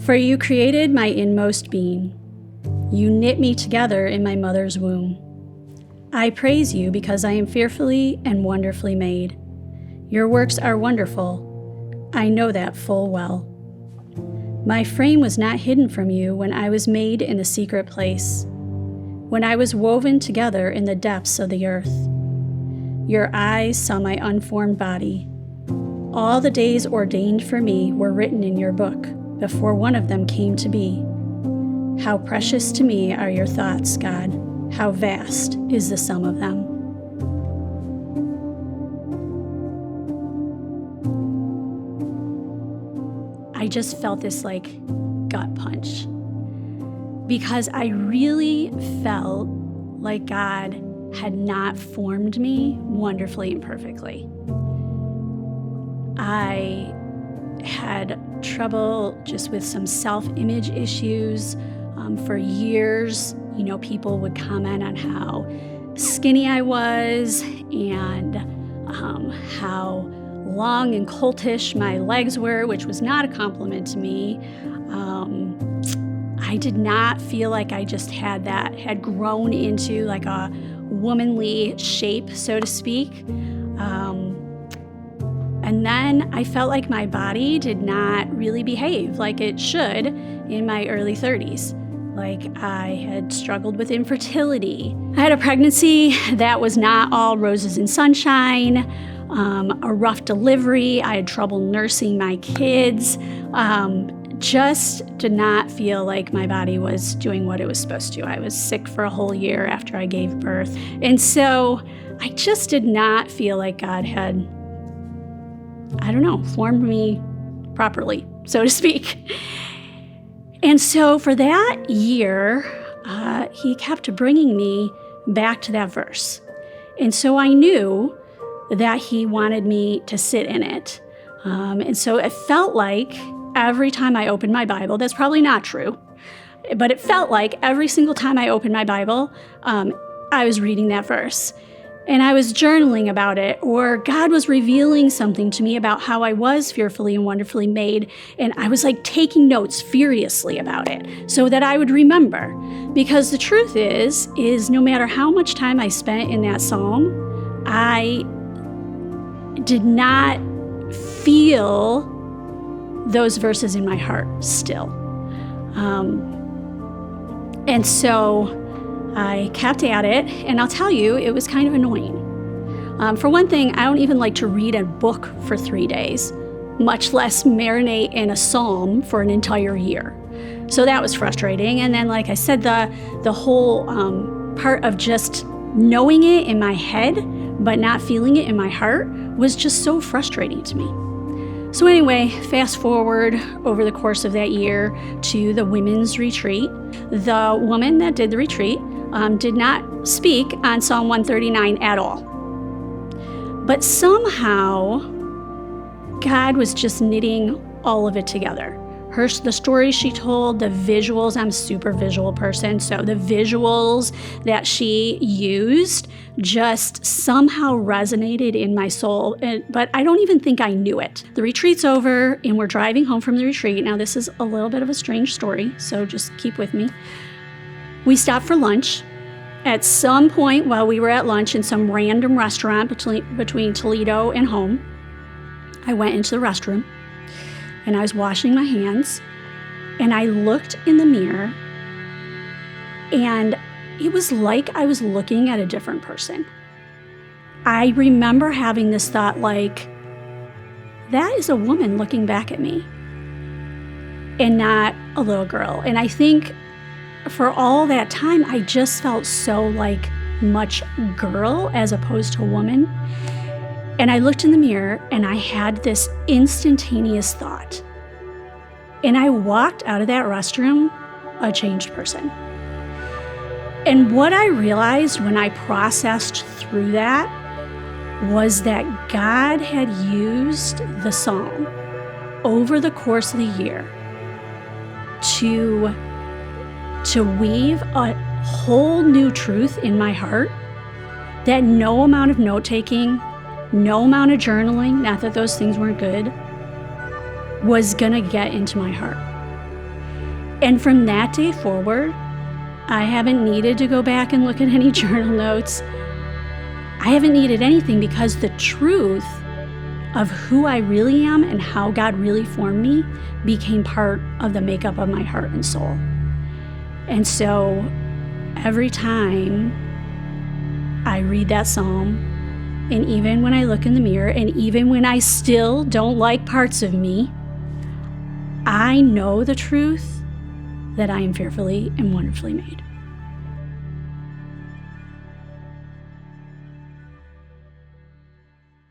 For you created my inmost being. You knit me together in my mother's womb. I praise you because I am fearfully and wonderfully made. Your works are wonderful. I know that full well. My frame was not hidden from you when I was made in the secret place, when I was woven together in the depths of the earth. Your eyes saw my unformed body. All the days ordained for me were written in your book before one of them came to be. How precious to me are your thoughts, God. How vast is the sum of them. I just felt this gut punch because I really felt like God had not formed me wonderfully and perfectly. I had trouble just with some self-image issues for years. People would comment on how skinny I was and how long and coltish my legs were, which was not a compliment to me. I did not feel like I just had grown into like a womanly shape, so to speak. And then I felt like my body did not really behave like it should in my early 30s. Like I had struggled with infertility. I had a pregnancy that was not all roses and sunshine, a rough delivery. I had trouble nursing my kids. Just did not feel like my body was doing what it was supposed to. I was sick for a whole year after I gave birth. And so I just did not feel like God had, formed me properly, so to speak. And so for that year, he kept bringing me back to that verse. And so I knew that he wanted me to sit in it. And so it felt like every time I opened my Bible, that's probably not true, but it felt like every single time I opened my Bible, I was reading that verse. And I was journaling about it, or God was revealing something to me about how I was fearfully and wonderfully made. And I was taking notes furiously about it so that I would remember. Because the truth is no matter how much time I spent in that psalm, I did not feel those verses in my heart still. And so I kept at it, and I'll tell you, it was kind of annoying. For one thing, I don't even like to read a book for 3 days, much less marinate in a psalm for an entire year. So that was frustrating. And then, like I said, the whole part of just knowing it in my head, but not feeling it in my heart was just so frustrating to me. So anyway, fast forward over the course of that year to the women's retreat. The woman that did the retreat did not speak on Psalm 139 at all. But somehow, God was just knitting all of it together. The stories she told, the visuals, I'm a super visual person, so the visuals that she used just somehow resonated in my soul, but I don't even think I knew it. The retreat's over, and we're driving home from the retreat. Now, this is a little bit of a strange story, so just keep with me. We stopped for lunch. At some point while we were at lunch in some random restaurant between Toledo and home, I went into the restroom, and I was washing my hands, and I looked in the mirror, and it was like I was looking at a different person. I remember having this thought that is a woman looking back at me and not a little girl. And I think for all that time, I just felt so much girl as opposed to woman. And I looked in the mirror, and I had this instantaneous thought. And I walked out of that restroom a changed person. And what I realized when I processed through that was that God had used the psalm over the course of the year to weave a whole new truth in my heart that no amount of note-taking, no amount of journaling, not that those things weren't good, was gonna get into my heart. And from that day forward, I haven't needed to go back and look at any journal notes. I haven't needed anything because the truth of who I really am and how God really formed me became part of the makeup of my heart and soul. And so every time I read that psalm, and even when I look in the mirror, and even when I still don't like parts of me, I know the truth that I am fearfully and wonderfully made.